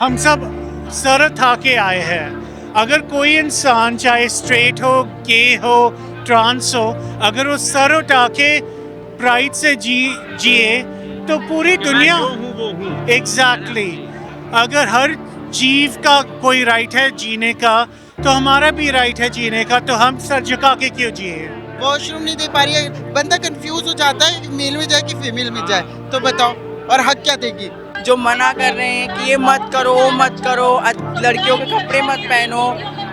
हम सब सर उठा के आए हैं। अगर कोई इंसान चाहे स्ट्रेट हो, गे हो, ट्रांस हो, अगर वो सर उठा के प्राइड से जिए तो पूरी दुनिया एग्जैक्टली अगर हर जीव का कोई राइट है जीने का तो हमारा भी राइट है जीने का, तो हम सर झुका के क्यों जिए? वॉशरूम नहीं दे पा रही है, बंदा कंफ्यूज हो जाता है कि मेल में जाए कि फीमेल में जाए, तो बताओ और हक क्या देगी? जो मना कर रहे हैं कि ये मत करो वो मत करो, लड़कियों के कपड़े मत पहनो,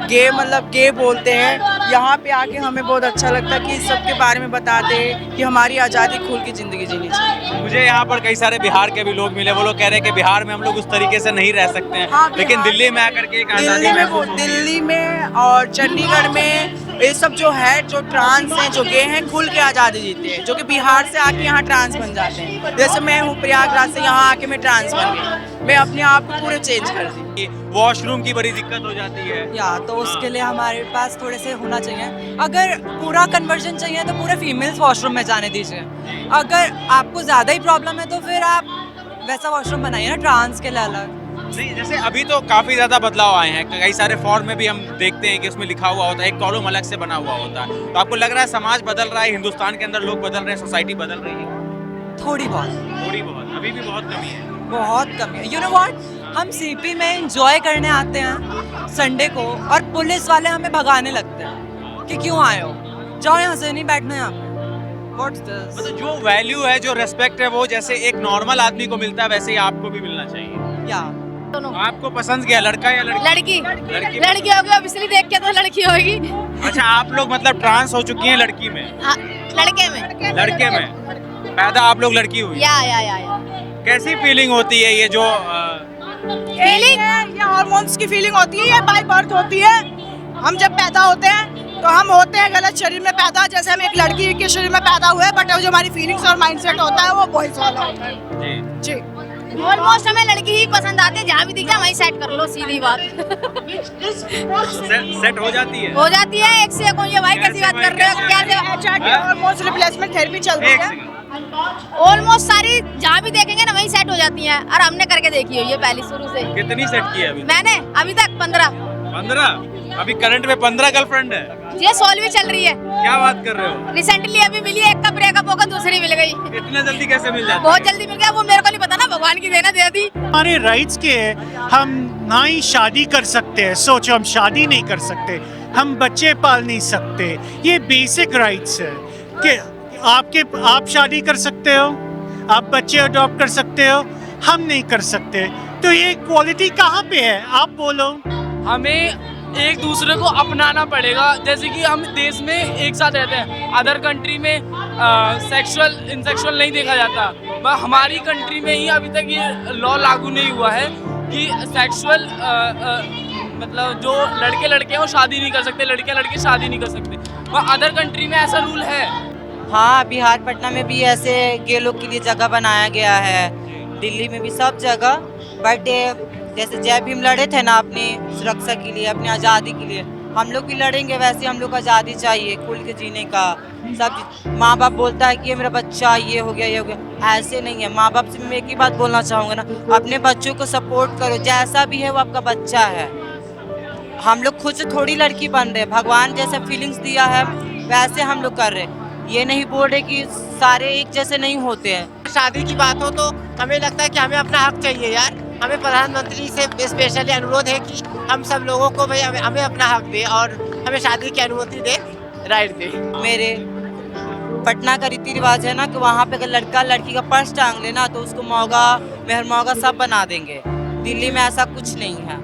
गे मतलब गे बोलते हैं, यहाँ पे आके हमें बहुत अच्छा लगता है कि इस सब के बारे में बताते हैं कि हमारी आज़ादी खुल की ज़िंदगी जीनी चाहिए। मुझे यहाँ पर कई सारे बिहार के भी लोग मिले, वो लोग कह रहे हैं कि बिहार में हम लोग उस तरीके से नहीं रह सकते हैं। हाँ, लेकिन बिहार दिल्ली में आकर के एक आज़ादी महसूस होती है। दिल्ली में और चंडीगढ़ में ये सब जो है, जो ट्रांस हैं, जो गे हैं, खुल के आज़ादी जीते हैं, जो कि बिहार से आके यहाँ ट्रांस बन जाते हैं। जैसे मैं हूँ प्रयागराज से, यहाँ आके मैं ट्रांस बन गई, मैं अपने आप को पूरे चेंज कर दी। वॉशरूम की बड़ी दिक्कत हो जाती है या तो उसके लिए हमारे पास थोड़े से होना चाहिए। अगर पूरा कन्वर्जन चाहिए तो पूरे फीमेल्स वॉशरूम में जाने दीजिए। अगर आपको ज़्यादा ही प्रॉब्लम है तो फिर आप वैसा वॉशरूम बनाइए ना ट्रांस के लिए अलग। नहीं, जैसे अभी तो काफी ज्यादा बदलाव आए हैं, कई सारे फॉर्म में भी हम देखते हैं कि उसमें लिखा हुआ होता है, एक कॉलम अलग से बना हुआ होता है। तो आपको लग रहा है समाज बदल रहा है, हिंदुस्तान के अंदर लोग बदल रहे हैं, सोसाइटी बदल रही है? थोड़ी बहुत अभी भी बहुत कमी है। बहुत कमी है। यू नो व्हाट, हम सीपी में एंजॉय करने आते हैं संडे को और पुलिस वाले हमें भगाने लगते हैं कि क्यों आए हो, जाओ यहाँ से, नहीं बैठना यहाँ पे। What's this? मतलब जो वैल्यू है, जो रेस्पेक्ट है, वो जैसे एक नॉर्मल आदमी को मिलता है वैसे ही आपको भी मिलना चाहिए। या दोनों आपको पसंद क्या, लड़का या लड़की? लड़की लड़की होगी, ऑब्वियसली देख के तो लड़की होगी। अच्छा, आप लोग मतलब ट्रांस हो चुकी हैं लड़की में? हाँ, लड़के में लड़के में पैदा आप लोग लड़की हुई? या कैसी फीलिंग होती है ये जो फीलिंग? ये हार्मोन्स की फीलिंग होती है, ये बाय बर्थ होती है। हम जब पैदा होते हैं तो हम होते हैं गलत शरीर में पैदा, जैसे हम एक लड़की के शरीर में पैदा हुए, बट जो हमारी फीलिंग्स और माइंडसेट होता है वो बॉयज वाला होता है। जी, ऑलमोस्ट हमें लड़की ही पसंद आती है, जहाँ भी दिख जाए वहीं सेट कर लो, सीधी बात। सेट हो जाती है? हो जाती है। एक से कौन, ये भाई कैसी बात कर रहे हो, क्या HRT हार्मोन्स रिप्लेसमेंट थेरेपी चल रही है। ऑलमोस्ट सारी जहाँ भी देखेंगे ना वहीं सेट हो जाती हैं, और हमने करके देखी हुई है पहली शुरू से। कितनी सेट की है अभी? मैंने अभी तक 15। 15? अभी करंट में 15 गर्लफ्रेंड है? ये 16वीं चल रही है। क्या बात कर रहे हो? रिसेंटली अभी मिली, एक का ब्रेकअप होगा, दूसरी मिल गई। इतने जल्दी कैसे मिल जाती? बहुत जल्दी मिल गया, वो मेरे को नहीं पता ना, भगवान की देना दे दी। हमारे राइट्स के हम ना ही शादी कर सकते हैं। सोचो, हम शादी नहीं कर सकते, हम बच्चे पाल नहीं सकते। ये बेसिक राइट्स है कि आप शादी कर सकते हो, आप बच्चे अडॉप्ट कर सकते हो, हम नहीं कर सकते। तो ये क्वालिटी कहाँ पे है, आप बोलो। हमें एक दूसरे को अपनाना पड़ेगा। जैसे कि हम देश में एक साथ रहते हैं, अदर कंट्री में सेक्सुअल इंसेक्सुअल नहीं देखा जाता, पर हमारी कंट्री में ही अभी तक ये लॉ लागू नहीं हुआ है कि सेक्सुअल मतलब जो लड़के लड़के हैं वो शादी नहीं कर सकते, लड़के लड़के शादी नहीं कर सकते, पर अदर कंट्री में ऐसा रूल है। हाँ, बिहार पटना में भी ऐसे गे लोग के लिए जगह बनाया गया है, दिल्ली में भी, सब जगह। बट जैसे जय भीम लड़े थे ना अपनी सुरक्षा के लिए, अपनी आज़ादी के लिए, हम लोग भी लड़ेंगे वैसे। हम लोग को आज़ादी चाहिए खुल के जीने का। सब माँ बाप बोलता है कि ये मेरा बच्चा ये हो गया ये हो गया, ऐसे नहीं है। माँ बाप से मैं एक ही बात बोलना चाहूँगा ना, अपने बच्चों को सपोर्ट करो, जैसा भी है वो आपका बच्चा है। हम लोग खुद से थोड़ी लड़की बन रहे, भगवान जैसे फीलिंग्स दिया है वैसे हम लोग कर रहे। ये नहीं बोल रहे कि सारे एक जैसे नहीं होते हैं। शादी की बात हो तो हमें लगता है कि हमें अपना हक चाहिए यार। हमें प्रधानमंत्री से स्पेशली अनुरोध है कि हम सब लोगों को भाई हमें अपना हक दे और हमें शादी की अनुमति दे, राइट दे। मेरे पटना का रीति रिवाज है ना कि वहाँ पे अगर लड़का लड़की का पर्स टांग लेना तो उसको मौगा मेहर मौगा सब बना देंगे। दिल्ली में ऐसा कुछ नहीं है।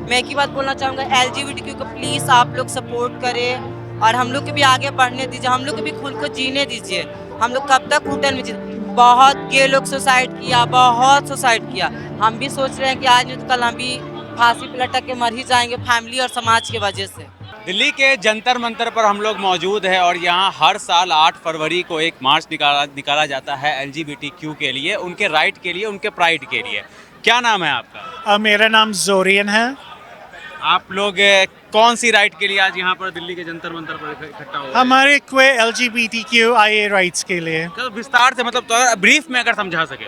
मैं एक ही बात बोलना चाहूँगा, LGBTQ को प्लीज़ आप लोग सपोर्ट करें और हम लोग को भी आगे बढ़ने दीजिए, हम लोग को भी खुद को जीने दीजिए। हम लोग कब तक होटल में जीते? बहुत गे लोग सुसाइड किया, बहुत सुसाइड किया। हम भी सोच रहे हैं कि आज नहीं तो कल हम भी फांसी पे लटक के मर ही जाएंगे, फैमिली और समाज की वजह से। दिल्ली के जंतर मंतर पर हम लोग मौजूद हैं और यहाँ हर साल 8 फरवरी को एक मार्च निकाला जाता है LGBTQ के लिए, उनके राइट के लिए, उनके प्राइड के लिए। क्या नाम है आपका? मेरा नाम जोरियन है। आप लोग कौन सी राइट के लिए आज यहाँ पर दिल्ली के जंतर मंतर पर इकट्ठा हो? हमारे क्वे LGBTQIA राइट्स के लिए। तो विस्तार से मतलब तो ब्रीफ में अगर समझा सके।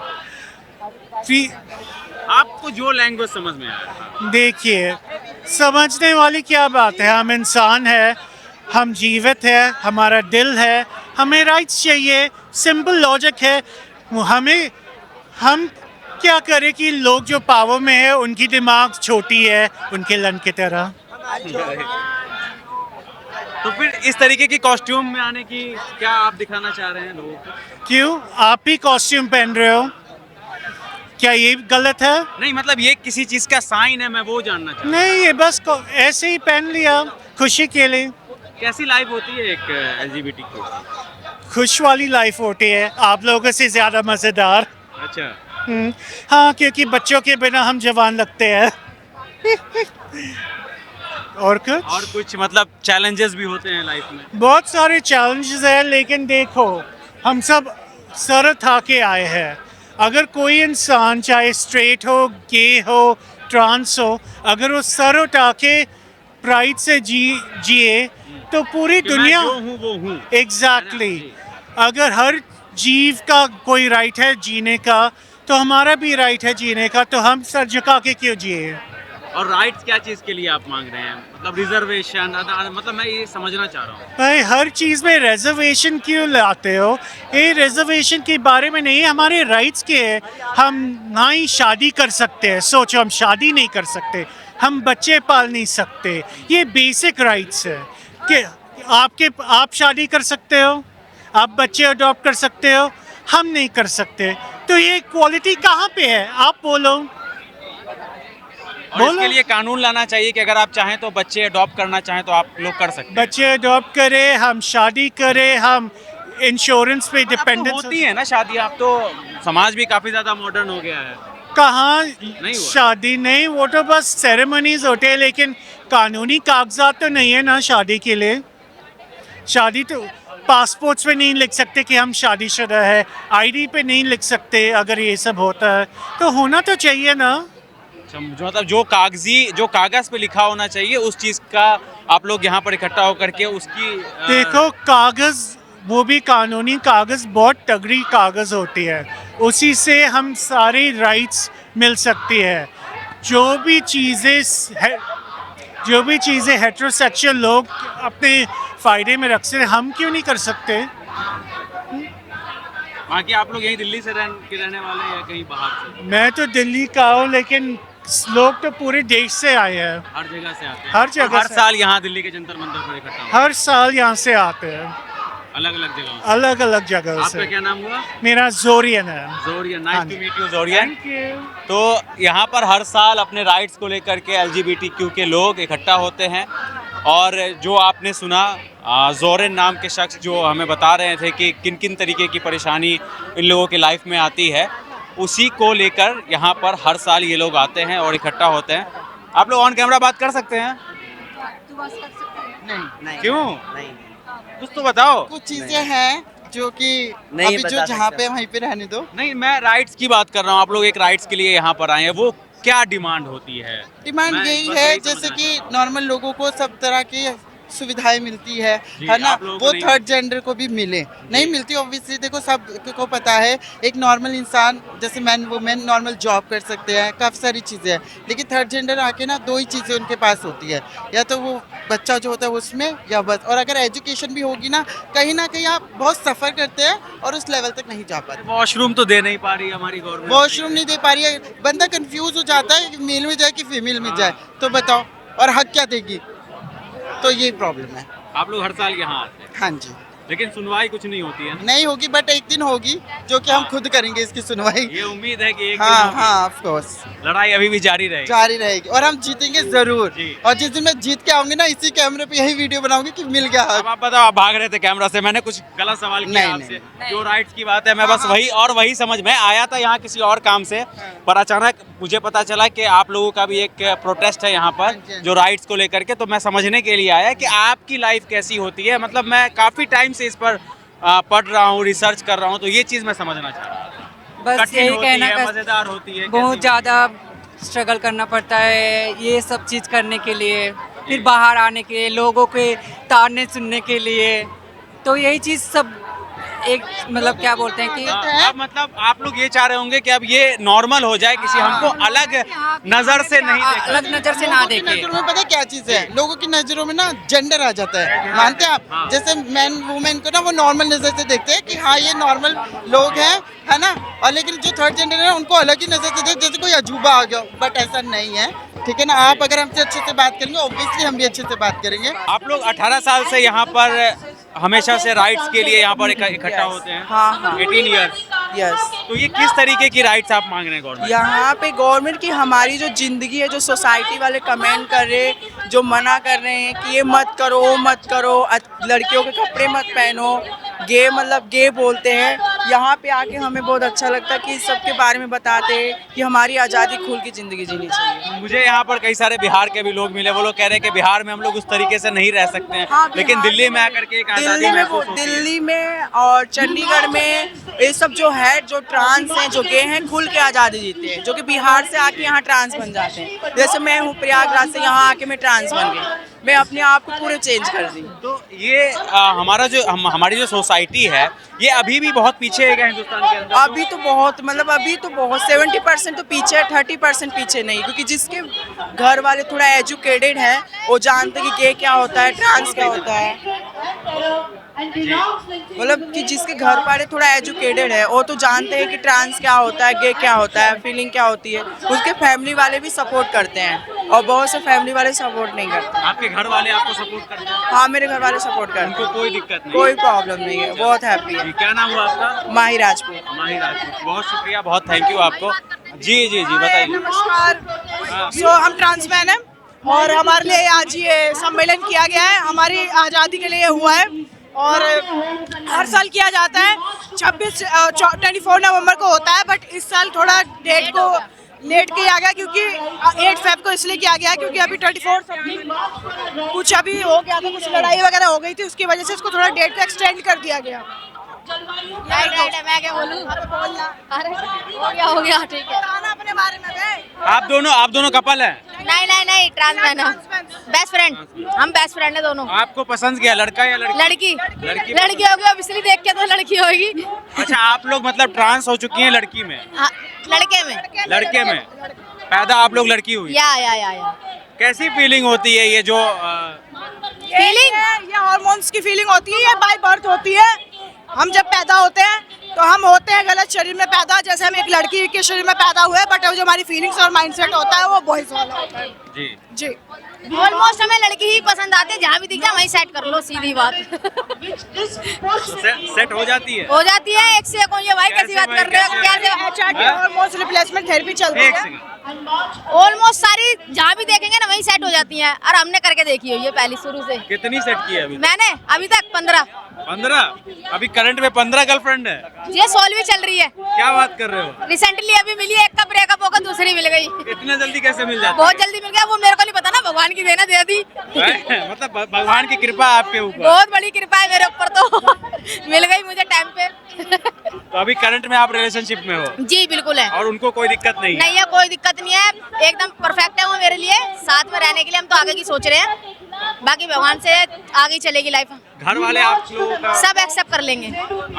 आपको जो लैंग्वेज समझ में आया। देखिए, समझने वाली क्या बात है, हम इंसान हैं, हम जीवित हैं, हमारा दिल है, हमें राइट्स चाहिए, सिंपल लॉजिक है। हम क्या करें कि लोग जो पावर में है उनकी दिमाग छोटी है उनके लन की तरह। तो फिर इस तरीके की कॉस्ट्यूम में आने की क्या आप दिखाना चाह रहे हैं लोगों को? क्यों आप ही कॉस्ट्यूम पहन रहे हो, क्या ये गलत है? नहीं मतलब ये किसी चीज का साइन है, मैं वो जानना चाहता हूँ। नहीं, ये बस ऐसे ही पहन लिया खुशी के लिए। कैसी लाइफ होती है एक एलजीबीटी की? खुश वाली लाइफ होती है, आप लोगों से ज़्यादा मज़ेदार। अच्छा, हाँ, क्योंकि बच्चों के बिना हम जवान लगते हैं। और कुछ मतलब चैलेंजेस भी होते हैं लाइफ में? बहुत सारे चैलेंजेस हैं, लेकिन देखो हम सब सर उठा के आए हैं। अगर कोई इंसान चाहे स्ट्रेट हो, गे हो, ट्रांस हो, अगर वो सर उठा के प्राइड से जिए तो पूरी कि दुनिया मैं जो हूँ वो हूँ। एग्जैक्टली अगर हर जीव का कोई राइट है जीने का, तो हमारा भी राइट है जीने का, तो हम सर झुका के क्यों जिए? और राइट्स क्या चीज के लिए आप मांग रहे हैं? मतलब रिजर्वेशन, मतलब मैं ये समझना चाह रहा हूँ। भाई हर चीज़ में रिजर्वेशन क्यों लाते हो? ये रिजर्वेशन के बारे में नहीं, हमारे राइट्स के हैं। हम ना ही शादी कर सकते हैं, सोचो हम शादी नहीं कर सकते, हम बच्चे पाल नहीं सकते, ये बेसिक राइट्स है कि आप शादी कर सकते हो, आप बच्चे अडॉप्ट कर सकते हो, हम नहीं कर सकते। तो ये क्वालिटी कहाँ पे है, आप बोलो। और इसके लिए कानून लाना चाहिए कि अगर आप चाहें तो बच्चे अडॉप्ट करना चाहें तो आप लोग कर सकते हैं। बच्चे अडॉप्ट करें, हम शादी करें, हम इंश्योरेंस पे डिपेंडेंस होती है ना शादी, आप तो समाज भी काफी ज्यादा मॉडर्न हो गया है। कहाँ हुआ। शादी नहीं, वो तो बस सेरेमनीज होते हैं, लेकिन कानूनी कागजात तो नहीं है ना शादी के लिए। शादी तो पासपोर्ट्स पे नहीं लिख सकते कि हम शादीशुदा है, आईडी पे नहीं लिख सकते। अगर ये सब होता है तो होना तो चाहिए ना। जो मतलब जो कागज पे लिखा होना चाहिए उस चीज का आप लोग यहाँ पर इकट्ठा होकर के उसकी देखो कागज, वो भी कानूनी कागज बहुत तगड़ी कागज होती है, उसी से हम सारी राइट्स मिल सकती है। जो भी चीज़ें हेटेरोसेक्सुअल लोग अपने फ़ायदे में रख सकते, हम क्यों नहीं कर सकते? बाकी आप लोग यहीं दिल्ली से रहने वाले हैं या कहीं बाहर से? मैं तो दिल्ली का हूँ, लेकिन लोग तो पूरे देश से आए हैं, हर जगह से आते हैं। हर जगह हर से। साल यहाँ दिल्ली के जंतर मंतर पर इकट्ठा होते हर साल यहाँ से आते हैं, हैं अलग अलग जगहों से। अलग अलग जगह आपका से। क्या नाम हुआ? मेरा जोरियन है। जोरियन, हाँ नाइस जी। To meet you Jorian. Thank you। तो यहाँ पर हर साल अपने राइट्स को लेकर के LGBTQ के लोग इकट्ठा होते हैं और जो आपने सुना जोरियन नाम के शख्स जो हमें बता रहे थे कि किन किन तरीके की परेशानी इन लोगों की लाइफ में आती है, उसी को लेकर यहाँ पर हर साल ये लोग आते हैं और इकट्ठा होते हैं। आप लोग ऑन कैमरा बात कर सकते हैं? नहीं, क्यों? कुछ तो बताओ। कुछ चीजें हैं जो कि नहीं अभी बता जो जहाँ सकते। पे वहीं पे रहने दो। नहीं, मैं राइट्स की बात कर रहा हूँ। आप लोग एक राइट्स के लिए यहाँ पर आए हैं, वो क्या डिमांड होती है? डिमांड मैं यही बस है यही जैसे समझना कि नॉर्मल लोगों को सब तरह की सुविधाएं मिलती है ना, आप लोगों को वो नहीं थर्ड जेंडर को भी मिले। नहीं मिलती ऑब्वियसली, देखो सब को पता है एक नॉर्मल इंसान जैसे मैन वुमेन नॉर्मल जॉब कर सकते हैं, काफ़ी सारी चीज़ें हैं, लेकिन थर्ड जेंडर आके ना दो ही चीज़ें उनके पास होती है, या तो वो बच्चा जो होता है उसमें, या बस। और अगर एजुकेशन भी होगी ना कहीं आप बहुत सफ़र करते हैं और उस लेवल तक नहीं जा पाते। वॉशरूम तो दे नहीं पा रही हमारी गवर्नमेंट। वॉशरूम नहीं दे पा रही है, बंदा कंफ्यूज हो जाता है कि मेल में जाए कि फीमेल में जाए, तो बताओ और हक क्या देगी? तो ये प्रॉब्लम है। आप लोग हर साल यहाँ आते हैं, हाँ जी। लेकिन सुनवाई कुछ नहीं होती है ना? नहीं होगी, बट एक दिन होगी जो कि हम खुद करेंगे इसकी सुनवाई। ये उम्मीद है कि एक दिन हाँ होगी। हाँ, ऑफ कोर्स लड़ाई अभी भी जारी रहेगी। जारी रहेगी और हम जीतेंगे जरूर। जी। और जिस दिन मैं जीत के आऊंगी ना, इसी कैमरे पे यही वीडियो बनाऊंगी कि मिल गया अब हक। आप बताओ, आप भाग रहे थे कैमरा से, मैंने कुछ गलत सवाल किया नहीं, आपसे? नहीं, जो राइट्स की बात है, मैं बस वही समझ में आया था यहाँ किसी और काम से, पर अचानक मुझे पता चला कि आप लोगों का भी एक प्रोटेस्ट है यहाँ पर जो राइट्स को लेकर के, तो मैं समझने के लिए आया कि आपकी लाइफ कैसी होती है। मतलब मैं काफ़ी टाइम से इस पर पढ़ रहा हूँ, रिसर्च कर रहा हूँ, तो ये चीज़ मैं समझना चाह रहा हूँ। बस कठिन यही होती कहना है, का मज़ेदार होती है, बहुत कैसी? ज़्यादा स्ट्रगल करना पड़ता है ये सब चीज़ करने के लिए, फिर बाहर आने के लिए, लोगों के ताने सुनने के लिए। तो यही चीज़ सब एक मतलब क्या बोलते हैं कि अब मतलब आप लोग ये चाह रहे होंगे कि अब ये नॉर्मल हो जाए, किसी हमको अलग नजर से नहीं देखें। अलग नजर से ना देखे। नजरों में पता है क्या चीज है, लोगों की नजरों में ना जेंडर आ जाता है, मानते हैं आप? जैसे मैन वुमेन को ना वो नॉर्मल नजर से देखते हैं कि हाँ ये नॉर्मल लोग हैं, है ना, और लेकिन जो थर्ड जेंडर है उनको अलग ही नजर से देखते, जैसे कोई अजूबा आ गया, बट ऐसा नहीं है, ठीक है ना। आप अगर हमसे अच्छे से बात करेंगे ऑब्वियसली हम भी अच्छे से बात करेंगे। आप लोग 18 साल से यहाँ पर हमेशा से राइट्स के लिए यहाँ पर इकट्ठा होते हैं। हाँ। 18 ईयर्स। यस। तो ये किस तरीके की राइट्स आप मांग रहे हैं गवर्नमेंट? यहाँ पे गवर्नमेंट की हमारी जो जिंदगी है, जो सोसाइटी वाले कमेंट कर रहे, जो मना कर रहे हैं कि ये मत करो वो मत करो, लड़कियों के कपड़े मत पहनो, गे मतलब गे बोलते हैं, यहाँ पे आके हमें बहुत अच्छा लगता है कि इस सब के बारे में बताते हैं कि हमारी आज़ादी खुल की ज़िंदगी जीनी चाहिए। मुझे यहाँ पर कई सारे बिहार के भी लोग मिले, वो लोग कह रहे हैं कि बिहार में हम लोग उस तरीके से नहीं रह सकते हैं। हाँ, लेकिन दिल्ली में आकर के एक आज़ादी महसूस होती है। दिल्ली में और चंडीगढ़ में ये सब जो है, जो ट्रांस हैं, जो गे हैं, खुल के आज़ादी जीते हैं, जो कि बिहार से आके यहाँ ट्रांस बन जाते हैं। जैसे मैं हूँ प्रयागराज से, यहाँ आके मैं ट्रांस बन गई, मैं अपने आप को पूरे चेंज कर दी। तो ये हमारी जो सोसाइटी है, ये अभी भी बहुत पीछे है क्या हिंदुस्तान के अंदर? अभी तो बहुत 70% तो पीछे है, 30% पीछे नहीं, क्योंकि जिसके घर वाले थोड़ा एजुकेटेड हैं वो जानते हैं कि गे क्या होता है, ट्रांस क्या होता है। मतलब कि जिसके घर वाले थोड़ा एजुकेटेड है वो तो जानते हैं कि ट्रांस क्या होता है, गे क्या होता है, फीलिंग क्या होती है। उसके फैमिली वाले भी सपोर्ट करते हैं और बहुत से फैमिली वाले सपोर्ट नहीं करते। आपके घर वाले आपको सपोर्ट करते हैं? हाँ, मेरे घर वाले सपोर्ट करते हैं, उनको कोई दिक्कत नहीं? कोई प्रॉब्लम नहीं है, बहुत हैप्पी है। क्या नाम हुआ आपका? माही राजपूत। माही राजपूत, बहुत शुक्रिया, बहुत थैंक यू आपको। जी बताइए। नमस्कार। सो हम ट्रांस मैन हैं और हमारे लिए आज ये सम्मेलन किया गया है, हमारी आज़ादी के लिए हुआ है और हर साल किया जाता है। 24 नवंबर को होता है, बट इस साल थोड़ा डेट को लेट किया गया क्योंकि 8 फेब को इसलिए किया गया क्योंकि अभी 24 कुछ अभी हो गया था, कुछ लड़ाई वगैरह हो गई थी, उसकी वजह से इसको थोड़ा डेट को एक्सटेंड कर दिया गया। राइट है, मैं क्या बोलूं? अरे हो गया ठीक है। अपने बारे में गए आप दोनों कपल हैं? नहीं ट्रांस मैन हम बेस्ट फ्रेंड, हम बेस्ट फ्रेंड है दोनों। आपको पसंद किया लड़का या लड़की? लड़की होगी ऑब्वियसली, देख के तो लड़की होगी। अच्छा, आप लोग मतलब ट्रांस हो चुकी हैं लड़की में? हाँ, लड़के में पैदा आप लोग लड़की हुई? या कैसी फीलिंग होती है ये जो फीलिंग है? ये हार्मोन्स की फीलिंग होती है, ये बाय बर्थ होती है। हम जब पैदा होते हैं तो हम होते हैं गलत शरीर में पैदा, जैसे हम एक लड़की के शरीर में पैदा हुए, बट जो हमारी फीलिंग्स और माइंडसेट होता है वो बॉयज वाला होता है। जी ऑलमोस्ट हमें लड़की ही पसंद आती है, जहाँ भी दिख जाए वहीं सेट कर लो, सीधी बात। सेट हो जाती है? हो जाती है, एक से कौन ये भाई कैसी बात कर रहे हो? क्या हार्मोन्स रिप्लेसमेंट थेरेपी चलती है। ऑलमोस्ट सारी जहाँ भी देखेंगे ना वहीं सेट हो जाती हैं, और हमने करके देखी हुई है पहली शुरू से। कितनी सेट की है अभी? मैंने अभी तक 15। अभी करंट में 15 गर्लफ्रेंड है? ये 16वीं चल रही है। क्या बात कर रहे हो? रिसेंटली अभी मिली, एक का ब्रेकअप होकर दूसरी मिल गई। इतने जल्दी कैसे मिल जाती? बहुत जल्दी मिल गया, वो मेरे को नहीं पता ना, भगवान की देना दे दी। मतलब भगवान की कृपा आपके ऊपर? बहुत बड़ी कृपा है मेरे ऊपर, तो मिल गई मुझे टाइम पे। तो अभी करंट में आप रिलेशनशिप में हो? जी बिल्कुल है। और उनको कोई दिक्कत नहीं है? नहीं है, कोई दिक्कत नहीं है, एकदम परफेक्ट है वो मेरे लिए। साथ में रहने के लिए हम तो आगे की सोच रहे हैं, बाकी भगवान से आगे चलेगी लाइफ। घर वाले आप लोगों का सब एक्सेप्ट कर लेंगे।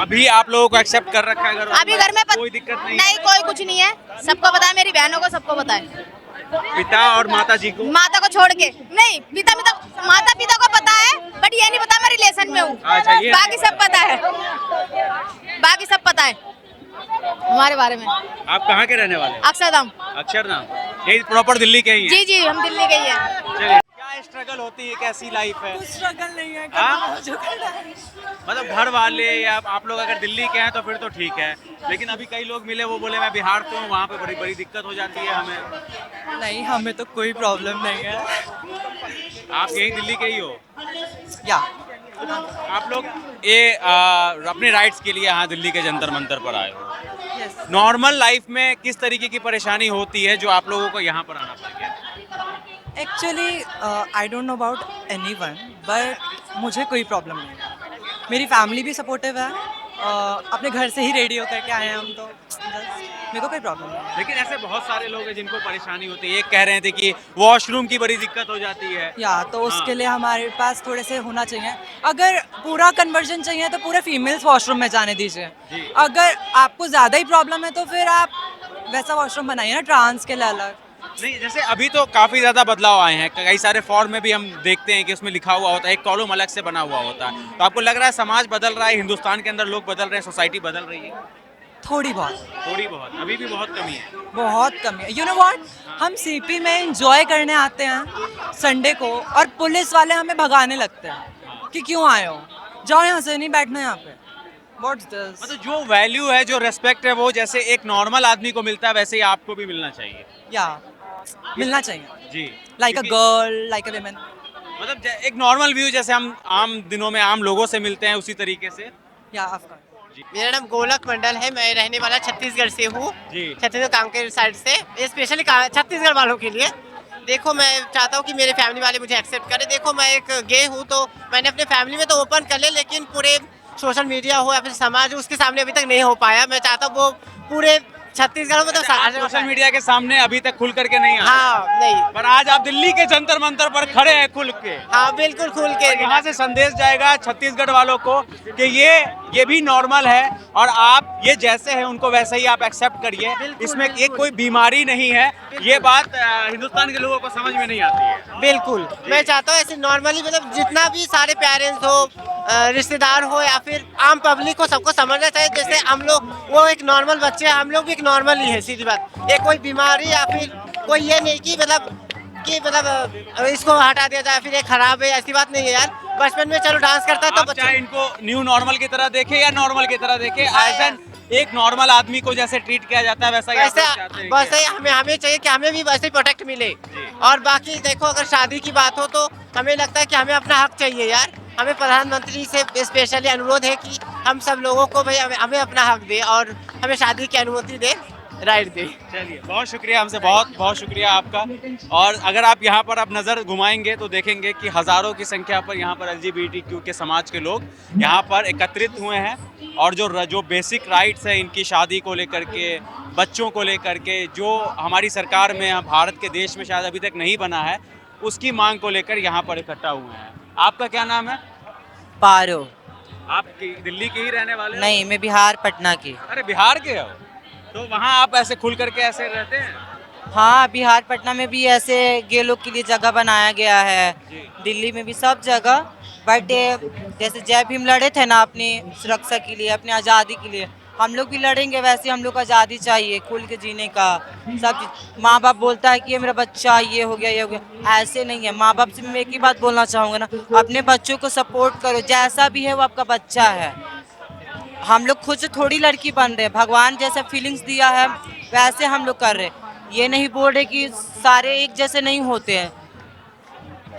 अभी आप लोगों को एक्सेप्ट कर रखा है? अभी घर में कोई दिक्कत नहीं? नहीं, कोई कुछ नहीं है, सबको पता है, मेरी बहनों को सबको पता है। पिता और माता जी को? माता को छोड़ के नहीं, माता पिता को पता है, बट ये नहीं पता मैं रिलेशन में हूँ। बाकी सब पता है, बाकी सब पता है हमारे बारे में। आप कहाँ के रहने वाले? अक्षरधाम। अक्षरधाम, यही प्रॉपर दिल्ली के ही हैं? जी हम दिल्ली के ही हैं। चलिए, क्या स्ट्रगल होती है, कैसी लाइफ है? स्ट्रगल नहीं है, मतलब घर वाले या आप लोग अगर दिल्ली के हैं तो फिर तो ठीक है, लेकिन अभी कई लोग मिले, वो बोले मैं बिहार से हूँ, वहाँ पे बड़ी बड़ी दिक्कत हो जाती है हमें। नहीं, हमें तो कोई प्रॉब्लम नहीं है। आप यही दिल्ली के ही हो? या आप लोग ये अपने राइट्स के लिए यहाँ दिल्ली के जंतर मंतर पर आए हो। नॉर्मल लाइफ में किस तरीके की परेशानी होती है जो आप लोगों को यहाँ पर आना पड़ गया? Actually I don't know about anyone, but मुझे कोई प्रॉब्लम नहीं है। मेरी फैमिली भी सपोर्टिव है, अपने घर से ही रेडियो करके आए हैं हम, तो मेरे को कोई प्रॉब्लम नहीं है। लेकिन ऐसे बहुत सारे लोग हैं जिनको परेशानी होती है, एक कह रहे थे कि वॉशरूम की बड़ी दिक्कत हो जाती है। या तो उसके लिए हमारे पास थोड़े से होना चाहिए, अगर पूरा कन्वर्जन चाहिए तो पूरे फीमेल्स वॉशरूम में जाने दीजिए। अगर आपको ज़्यादा ही प्रॉब्लम है तो फिर आप वैसा वॉशरूम बनाइए ना ट्रांस के लिए अलग। नहीं, जैसे अभी तो काफी ज्यादा बदलाव आए हैं, कई सारे फॉर्म में भी हम देखते हैं कि उसमें लिखा हुआ होता है, एक कॉलम अलग से बना हुआ होता है। तो आपको लग रहा है समाज बदल रहा है, हिंदुस्तान के अंदर लोग बदल रहे हैं, सोसाइटी बदल रही है? थोड़ी बहुत, थोड़ी बहुत, अभी भी बहुत कमी है। बहुत कमी है। यू नो व्हाट, हम सीपी में एंजॉय करने आते हैं संडे को और पुलिस वाले हमें भगाने लगते हैं कि क्यों आए हो, जाओ यहाँ से, नहीं बैठना यहाँ पे। What's this? मतलब जो वैल्यू है, जो रेस्पेक्ट है, वो जैसे एक नॉर्मल आदमी को मिलता है वैसे ही आपको भी मिलना चाहिए। या मिलना चाहिए, जी, like a girl, like a women. मतलब एक नॉर्मल व्यू जैसे हम आम दिनों में आम लोगों से मिलते हैं उसी तरीके से। या ऑफ कोर्स। मेरा नाम गोलक मंडल है, मैं रहने वाला छत्तीसगढ़ से हूँ। जी। छत्तीसगढ़ कांकेर साइड से, स्पेशली छत्तीसगढ़ वालों के लिए। देखो, मैं चाहता हूँ कि मेरे फैमिली वाले मुझे एक्सेप्ट करें। देखो, मैं एक गे हूँ तो मैंने अपने फैमिली में तो ओपन कर लिया, लेकिन पूरे सोशल मीडिया हो या फिर समाज हो, उसके सामने अभी तक नहीं हो पाया। मैं चाहता हूँ वो पूरे छत्तीसगढ़ में तो सोशल मीडिया के सामने अभी तक खुल करके नहीं आया। हाँ, नहीं, पर आज आप दिल्ली के जंतर मंतर पर खड़े हैं खुल के। हाँ बिल्कुल खुल के। यहाँ से संदेश जाएगा छत्तीसगढ़ वालों को कि ये भी नॉर्मल है और आप ये जैसे हैं उनको वैसे ही आप एक्सेप्ट करिए, इसमें एक कोई बीमारी नहीं है। ये बात हिंदुस्तान के लोगों को समझ में नहीं आती है। बिल्कुल, मैं चाहता हूँ ऐसे नॉर्मली, मतलब जितना भी सारे पेरेंट्स हो, रिश्तेदार हो या फिर आम पब्लिक को, सबको समझना चाहिए जैसे हम लोग, वो एक नॉर्मल बच्चे हैं, हम लोग भी एक नॉर्मल ही है, सीधी बात। ये कोई बीमारी या फिर कोई ये नहीं कि मतलब इसको हटा दिया जाए, फिर ये खराब है, ऐसी बात नहीं है यार। बचपन में चलो डांस करता है तो आप चाहे इनको न्यू नॉर्मल की तरह देखे या नॉर्मल की तरह देखे, एज एन एक नॉर्मल आदमी को जैसे ट्रीट किया जाता है वैसा ही आप लोग चाहते हैं वैसे ही हमें चाहिए कि हमें भी वैसे ही प्रोटेक्ट मिले। और बाकी देखो, अगर शादी की बात हो तो हमें लगता है कि हमें अपना हक चाहिए यार। हमें प्रधानमंत्री से स्पेशली अनुरोध है कि हम सब लोगों को भाई हमें अपना हक दे और हमें शादी की अनुमति दे, राइट दे। चलिए, बहुत शुक्रिया, हमसे बहुत बहुत शुक्रिया आपका। और अगर आप यहाँ पर अब नज़र घुमाएंगे तो देखेंगे कि हज़ारों की संख्या पर यहाँ पर LGBTQ के समाज के लोग यहाँ पर एकत्रित हुए हैं और जो बेसिक राइट्स हैं इनकी, शादी को लेकर के, बच्चों को लेकर के, जो हमारी सरकार में, भारत के देश में शायद अभी तक नहीं बना है, उसकी मांग को लेकर यहाँ पर इकट्ठा हुए हैं। आपका क्या नाम है? पारो। आप दिल्ली के ही रहने वाले हो? नहीं, मैं बिहार पटना की। अरे बिहार के हो, तो वहाँ आप ऐसे खुल करके ऐसे रहते हैं? हाँ, बिहार पटना में भी ऐसे गे लोग के लिए जगह बनाया गया है, दिल्ली में भी सब जगह। बट जैसे जय भीम लड़े थे ना अपनी सुरक्षा के लिए, अपनी आज़ादी के लिए, हम लोग भी लड़ेंगे वैसे। हम लोग को आज़ादी चाहिए, खुल के जीने का, सब चीज़। माँ बाप बोलता है कि ये मेरा बच्चा ये हो गया, ये हो गया, ऐसे नहीं है। माँ बाप से मैं एक ही बात बोलना चाहूँगा ना, अपने बच्चों को सपोर्ट करो, जैसा भी है वो आपका बच्चा है। हम लोग खुद से थोड़ी लड़की बन रहे हैं, भगवान जैसा फीलिंग्स दिया है वैसे हम लोग कर रहे हैं। ये नहीं बोल रहे कि सारे एक जैसे नहीं होते हैं।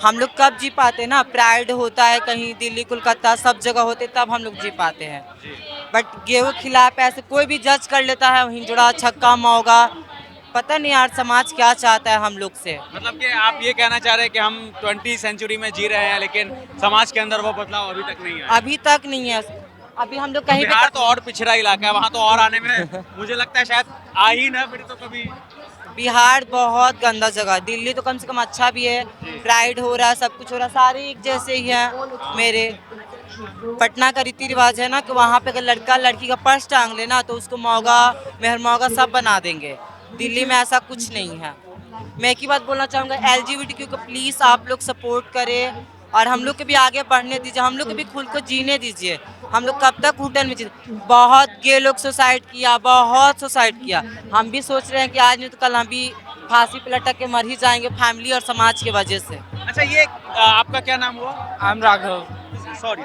हम लोग कब जी पाते हैं ना, प्राइड होता है कहीं दिल्ली कोलकाता सब जगह होते, तब हम लोग जी पाते हैं। बट गेहूँ खिलाफ ऐसे कोई भी जज कर लेता है, हिंजड़ा छक्का मौगा, पता नहीं यार समाज क्या चाहता है हम लोग से। मतलब कि आप ये कहना चाह रहे हैं कि हम 20वीं सेंचुरी में जी रहे हैं लेकिन समाज के अंदर वो बदलाव अभी तक नहीं आया? अभी तक नहीं है। अभी हम लोग कहीं बिहार तो और पिछड़ा इलाका है, वहाँ तो और आने में मुझे लगता है शायद आ ही ना फिर तो कभी। बिहार बहुत गंदा जगह, दिल्ली तो कम से कम अच्छा भी है, प्राइड हो रहा है, सब कुछ हो रहा है, सारे एक जैसे ही हैं। मेरे पटना का रीति रिवाज है ना कि वहाँ पे अगर लड़का लड़की का पर्स टांग लेना तो उसको मौगा मेहर मौगा सब बना देंगे। दिल्ली में ऐसा कुछ नहीं है। मैं एक ही बात बोलना चाहूँगा, LGBTQ को प्लीज़ आप लोग सपोर्ट करें और हम लोग के भी आगे बढ़ने दीजिए, हम लोग के भी खुद को जीने दीजिए। हम लोग कब तक होटल में जीते? बहुत गे लोग सुसाइड किया, बहुत सुसाइड किया। हम भी सोच रहे हैं कि आज नहीं तो कल हम भी फांसी पे लटक के मर ही जाएंगे, फैमिली और समाज की वजह से। अच्छा, ये आपका क्या नाम हुआ? I am Raghav. सॉरी,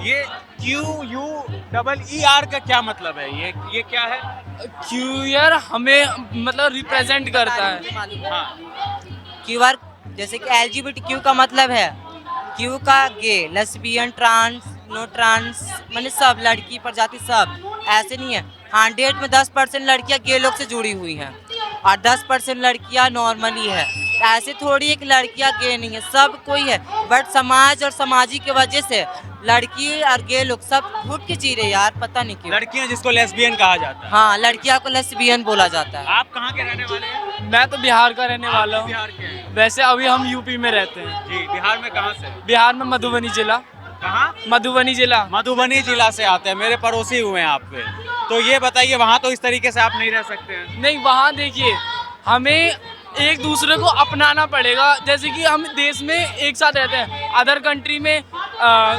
ये QUEER का क्या मतलब है? ये क्या है? क्यूयर हमें मतलब रिप्रेजेंट करता है। हाँ, QR जैसे कि LGBTQ का मतलब है, Q का गे, लेस्बियन, ट्रांस, नो ट्रांस, मैंने सब, लड़की प्रजाति सब। ऐसे नहीं है, 100 में 10% लड़कियां गे लोग से जुड़ी हुई हैं और 10% लड़कियां नॉर्मली है। ऐसे थोड़ी एक लड़कियां गे नहीं है, सब कोई है, बट समाज और समाजी की वजह से लड़की और गे लोग सब घुट के जी रहे यार, पता नहीं क्यों। लड़कियां जिसको लेस्बियन कहा जाता है। हाँ, लड़कियां को लेस्बियन बोला जाता है। आप कहाँ के रहने वाले हैं? मैं तो बिहार का रहने वाला हूँ। बिहार के हैं। वैसे अभी हम यूपी में रहते हैं। जी, बिहार में कहाँ से? बिहार में मधुबनी जिला। कहाँ? मधुबनी जिला। मधुबनी जिला से आते हैं, मेरे पड़ोसी हुए हैं आप पे। तो ये बताइए, वहाँ तो इस तरीके से आप नहीं रह सकते हैं। नहीं, वहाँ देखिए हमें एक दूसरे को अपनाना पड़ेगा। जैसे कि हम देश में एक साथ रहते हैं, अदर कंट्री में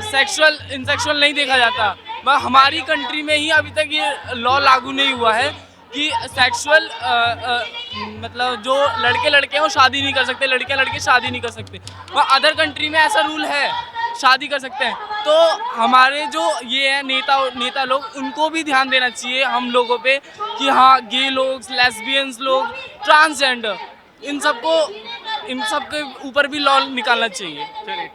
सेक्सुअल इंसेक्सुअल नहीं देखा जाता, मगर हमारी कंट्री में ही अभी तक ये लॉ लागू नहीं हुआ है कि सेक्सुअल मतलब जो लड़के लड़के हैं वो शादी नहीं कर सकते, लड़के लड़के शादी नहीं कर सकते। मगर अदर कंट्री में ऐसा रूल है, शादी कर सकते हैं। तो हमारे जो ये है नेता लोग, उनको भी ध्यान देना चाहिए हम लोगों पे कि हाँ, गे लोग, लेस्बियंस लोग, ट्रांसजेंडर, इन सब के ऊपर भी लॉ निकालना चाहिए। चलिए।